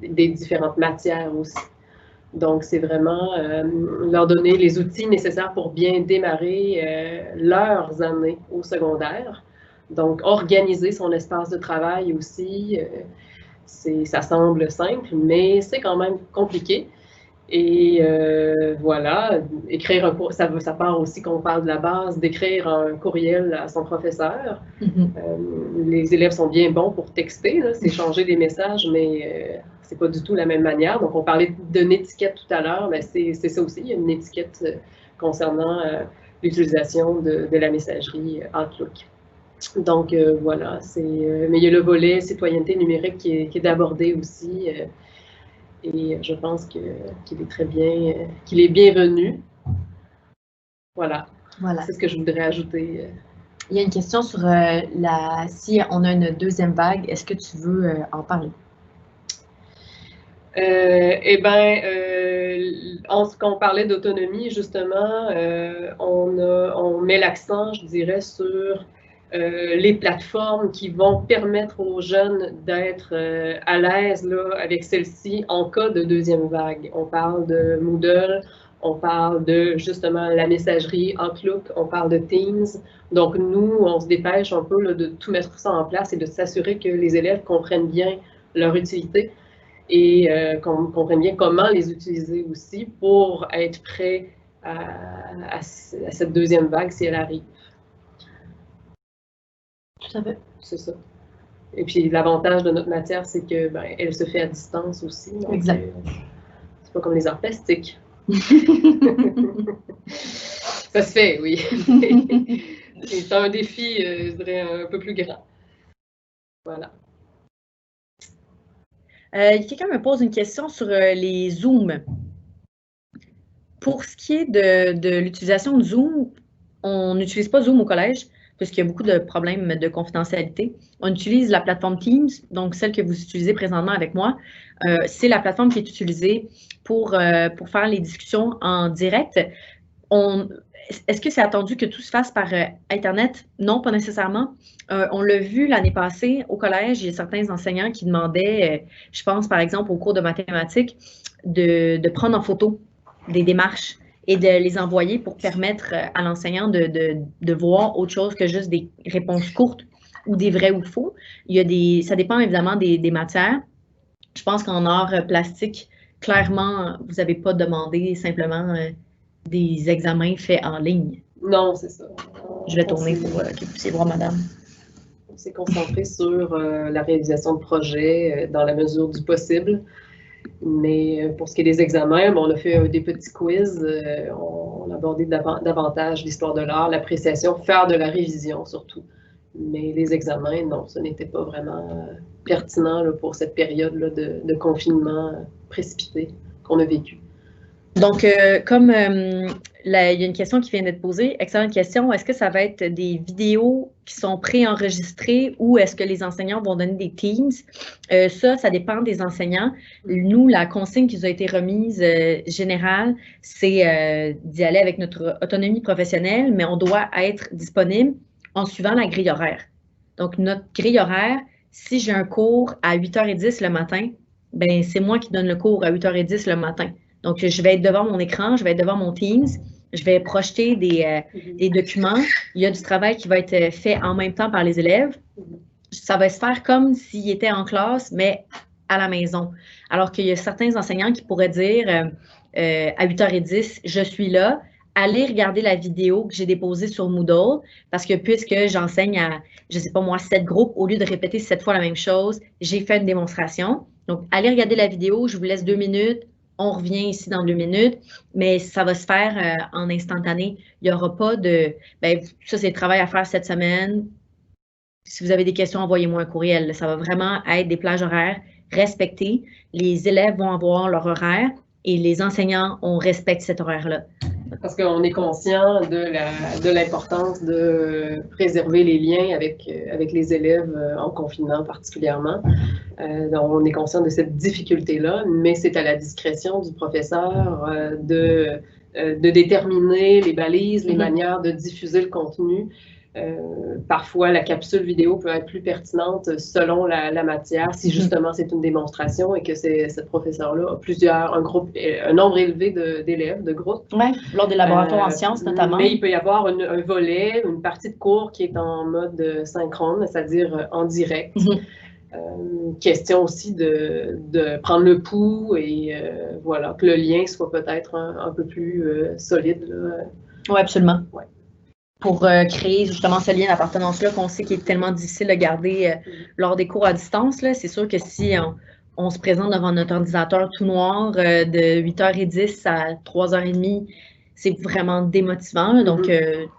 des différentes matières aussi. Donc, c'est vraiment leur donner les outils nécessaires pour bien démarrer leurs années au secondaire. Donc, organiser son espace de travail aussi, ça semble simple, mais c'est quand même compliqué. Et voilà, écrire un courriel, ça part aussi qu'on parle de la base, d'écrire un courriel à son professeur. Les élèves sont bien bons pour texter, c'est changer des messages, mais c'est pas du tout la même manière. Donc, on parlait d'une étiquette tout à l'heure, mais c'est ça aussi, il y a une étiquette concernant l'utilisation de la messagerie Outlook. Donc, voilà, mais il y a le volet citoyenneté numérique qui est d'abordé aussi. Et je pense qu'il est très bien, qu'il est bienvenu. Voilà. C'est ce que je voudrais ajouter. Il y a une question sur si on a une deuxième vague, est-ce que tu veux en parler? Quand on parlait d'autonomie, justement, on met l'accent, je dirais, sur les plateformes qui vont permettre aux jeunes d'être à l'aise avec celle-ci en cas de deuxième vague. On parle de Moodle, on parle de justement la messagerie Outlook, on parle de Teams. Donc nous, on se dépêche un peu de tout mettre ça en place et de s'assurer que les élèves comprennent bien leur utilité et qu'on comprenne bien comment les utiliser aussi pour être prêts à cette deuxième vague si elle arrive. Tout à fait. C'est ça. Et puis l'avantage de notre matière, c'est que elle se fait à distance aussi. Donc, exact. C'est pas comme les arts plastiques. Ça se fait, oui. C'est un défi, je dirais, un peu plus grand. Voilà. Quelqu'un me pose une question sur les Zooms. Pour ce qui est de l'utilisation de Zoom, on n'utilise pas Zoom au collège, puisqu'il y a beaucoup de problèmes de confidentialité. On utilise la plateforme Teams, donc celle que vous utilisez présentement avec moi. C'est la plateforme qui est utilisée pour faire les discussions en direct. Est-ce que c'est attendu que tout se fasse par Internet? Non, pas nécessairement. On l'a vu l'année passée au collège, il y a certains enseignants qui demandaient, je pense par exemple au cours de mathématiques, de prendre en photo des démarches et de les envoyer pour permettre à l'enseignant de voir autre chose que juste des réponses courtes ou des vrais ou faux. Ça dépend évidemment des matières. Je pense qu'en art plastique, clairement, vous n'avez pas demandé simplement des examens faits en ligne. Non, c'est ça. Je vais tourner pour que vous puissiez voir, madame. On s'est concentré sur la réalisation de projets dans la mesure du possible. Mais pour ce qui est des examens, on a fait des petits quiz. On a abordé davantage l'histoire de l'art, l'appréciation, faire de la révision surtout. Mais les examens, non, ce n'était pas vraiment pertinent pour cette période de confinement précipité qu'on a vécu. Donc, comme il y a une question qui vient d'être posée, excellente question, est-ce que ça va être des vidéos qui sont préenregistrées ou est-ce que les enseignants vont donner des Teams? Ça dépend des enseignants. Nous, la consigne qui nous a été remise générale, c'est d'y aller avec notre autonomie professionnelle, mais on doit être disponible en suivant la grille horaire. Donc, notre grille horaire, si j'ai un cours à 8h10 le matin, ben c'est moi qui donne le cours à 8h10 le matin. Donc, je vais être devant mon écran, je vais être devant mon Teams, je vais projeter des documents. Il y a du travail qui va être fait en même temps par les élèves. Ça va se faire comme s'ils étaient en classe, mais à la maison. Alors qu'il y a certains enseignants qui pourraient dire à 8h10, je suis là, allez regarder la vidéo que j'ai déposée sur Moodle, parce que puisque j'enseigne à, je ne sais pas moi, 7 groupes, au lieu de répéter 7 fois la même chose, j'ai fait une démonstration. Donc, allez regarder la vidéo, je vous laisse 2 minutes. On revient ici dans 2 minutes, mais ça va se faire en instantané. Il n'y aura pas de... ça, c'est le travail à faire cette semaine. Si vous avez des questions, envoyez-moi un courriel. Ça va vraiment être des plages horaires respectées. Les élèves vont avoir leur horaire et les enseignants, on respecte cet horaire-là. Parce qu'on est conscient de l'importance de préserver les liens avec les élèves en confinement particulièrement. Donc, on est conscient de cette difficulté-là, mais c'est à la discrétion du professeur de déterminer les balises, les manières de diffuser le contenu. Parfois, la capsule vidéo peut être plus pertinente selon la matière, si justement c'est une démonstration et que ce professeur-là a un nombre élevé d'élèves, de groupes. Oui, lors des laboratoires en sciences notamment. Mais il peut y avoir un volet, une partie de cours qui est en mode synchrone, c'est-à-dire en direct. Question aussi de prendre le pouls et voilà, que le lien soit peut-être un peu plus solide. Oui, absolument. Ouais. Pour créer justement ce lien d'appartenance-là qu'on sait qu'il est tellement difficile de garder lors des cours à distance. C'est sûr que si on se présente devant notre ordinateur tout noir de 8h10 à 3h30, c'est vraiment démotivant. Donc,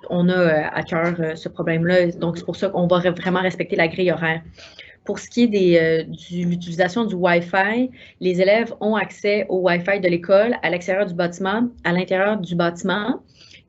on a à cœur ce problème-là. Donc, c'est pour ça qu'on va vraiment respecter la grille horaire. Pour ce qui est de l'utilisation du Wi-Fi, les élèves ont accès au Wi-Fi de l'école à l'extérieur du bâtiment, à l'intérieur du bâtiment.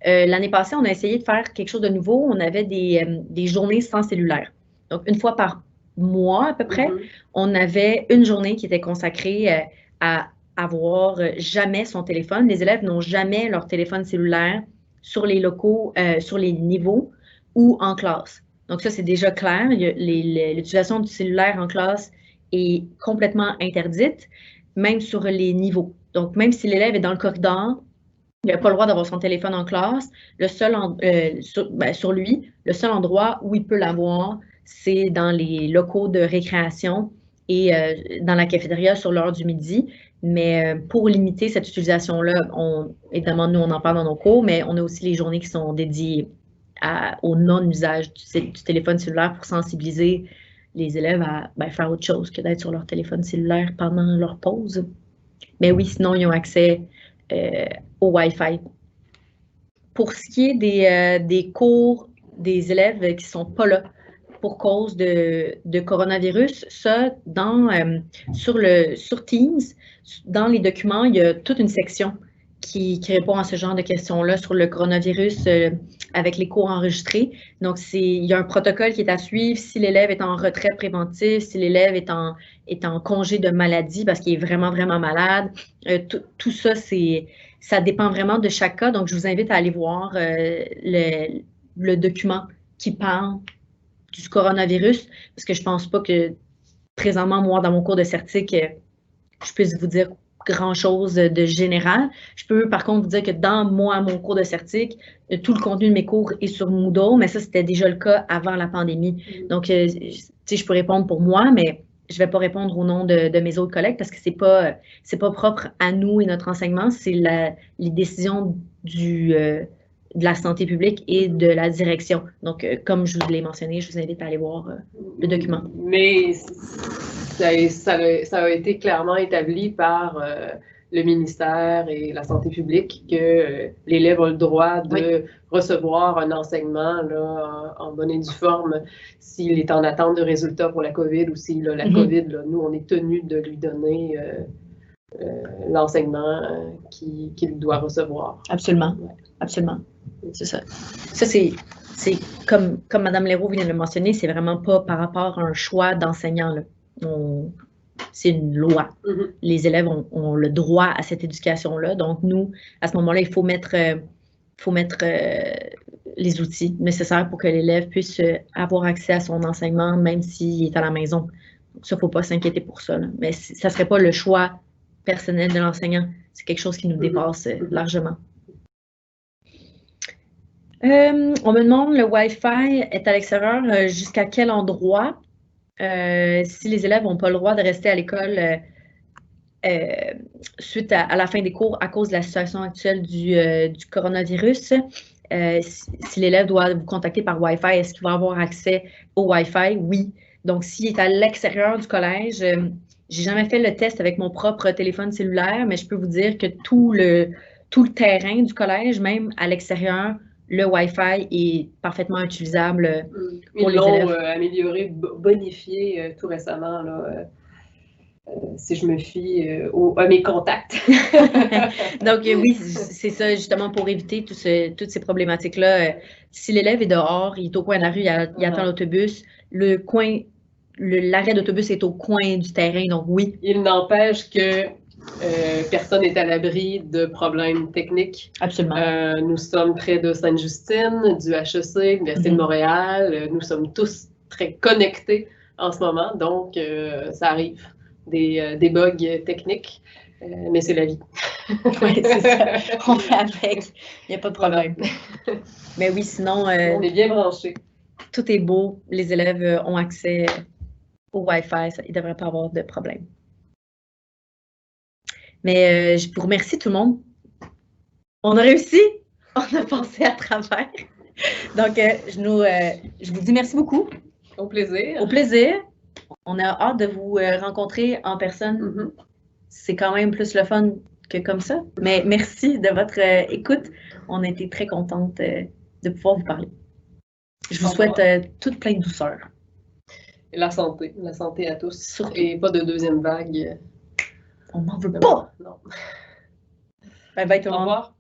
L'année passée, on a essayé de faire quelque chose de nouveau. On avait des journées sans cellulaire. Donc, une fois par mois à peu près, on avait une journée qui était consacrée à avoir jamais son téléphone. Les élèves n'ont jamais leur téléphone cellulaire sur les locaux, sur les niveaux ou en classe. Donc ça, c'est déjà clair. L'utilisation du cellulaire en classe est complètement interdite, même sur les niveaux. Donc, même si l'élève est dans le corridor, il n'a pas le droit d'avoir son téléphone en classe. Sur lui, le seul endroit où il peut l'avoir, c'est dans les locaux de récréation et dans la cafétéria sur l'heure du midi. Mais pour limiter cette utilisation-là, évidemment, nous, on en parle dans nos cours, mais on a aussi les journées qui sont dédiées au non-usage du téléphone cellulaire pour sensibiliser les élèves à faire autre chose que d'être sur leur téléphone cellulaire pendant leur pause. Mais oui, sinon, ils ont accès au Wi-Fi. Pour ce qui est des cours des élèves qui ne sont pas là pour cause de coronavirus, ça, sur Teams, dans les documents, il y a toute une section qui répond à ce genre de questions-là sur le coronavirus avec les cours enregistrés. Donc, il y a un protocole qui est à suivre si l'élève est en retrait préventif, si l'élève est en congé de maladie parce qu'il est vraiment, vraiment malade. Tout ça, ça dépend vraiment de chaque cas. Donc, je vous invite à aller voir le document qui parle du coronavirus parce que je ne pense pas que présentement, moi, dans mon cours de certique, je puisse vous dire grand-chose de général. Je peux par contre vous dire que dans mon cours de certique, tout le contenu de mes cours est sur Moodle, mais ça, c'était déjà le cas avant la pandémie. Donc, je peux répondre pour moi, mais je ne vais pas répondre au nom de mes autres collègues parce que c'est pas propre à nous et notre enseignement, c'est les décisions de la santé publique et de la direction. Donc, comme je vous l'ai mentionné, je vous invite à aller voir le document. Mais ça a été clairement établi par le ministère et la santé publique que l'élève a le droit de recevoir un enseignement là, en bonne et due forme s'il est en attente de résultats pour la COVID ou s'il a la COVID. Là, nous, on est tenu de lui donner l'enseignement qu'il doit recevoir. Absolument. Absolument. C'est ça. Ça, c'est comme Mme Leroux vient de le mentionner, c'est vraiment pas par rapport à un choix d'enseignant. C'est une loi. Les élèves ont le droit à cette éducation-là. Donc, nous, à ce moment-là, il faut mettre les outils nécessaires pour que l'élève puisse avoir accès à son enseignement, même s'il est à la maison. Donc, ça, il ne faut pas s'inquiéter pour ça. Là. Mais ça ne serait pas le choix personnel de l'enseignant. C'est quelque chose qui nous dépasse largement. On me demande, le Wi-Fi est à l'extérieur jusqu'à quel endroit? Si les élèves n'ont pas le droit de rester à l'école suite à la fin des cours à cause de la situation actuelle du coronavirus, si l'élève doit vous contacter par Wi-Fi, est-ce qu'il va avoir accès au Wi-Fi? Oui. Donc, s'il est à l'extérieur du collège, j'ai jamais fait le test avec mon propre téléphone cellulaire, mais je peux vous dire que tout le terrain du collège, même à l'extérieur, le Wi-Fi est parfaitement utilisable pour les élèves. Ils l'ont amélioré, bonifié tout récemment, là, si je me fie à mes contacts. Donc oui, c'est ça, justement, pour éviter toutes ces problématiques-là. Si l'élève est dehors, il est au coin de la rue, il attend l'autobus, l'arrêt d'autobus est au coin du terrain, donc oui. Il n'empêche que personne n'est à l'abri de problèmes techniques. Absolument. Nous sommes près de Sainte-Justine, du HEC, l'Université de Montréal. Nous sommes tous très connectés en ce moment, donc ça arrive. Des bugs techniques, mais c'est la vie. Oui, c'est ça. On fait avec. Il n'y a pas de problème. Mais oui, sinon... on est bien branchés. Tout est beau. Les élèves ont accès au Wi-Fi, il ne devrait pas avoir de problème. Mais je vous remercie tout le monde. On a réussi! On a passé à travers. Donc, je vous dis merci beaucoup. Au plaisir. Au plaisir. On a hâte de vous rencontrer en personne. C'est quand même plus le fun que comme ça. Mais merci de votre écoute. On a été très contente de pouvoir vous parler. Je vous souhaite toute plein de douceur. Et la santé à tous. Surtout. Et pas de deuxième vague. On n'en veut pas! Non. Bye bye tout le monde. Au revoir.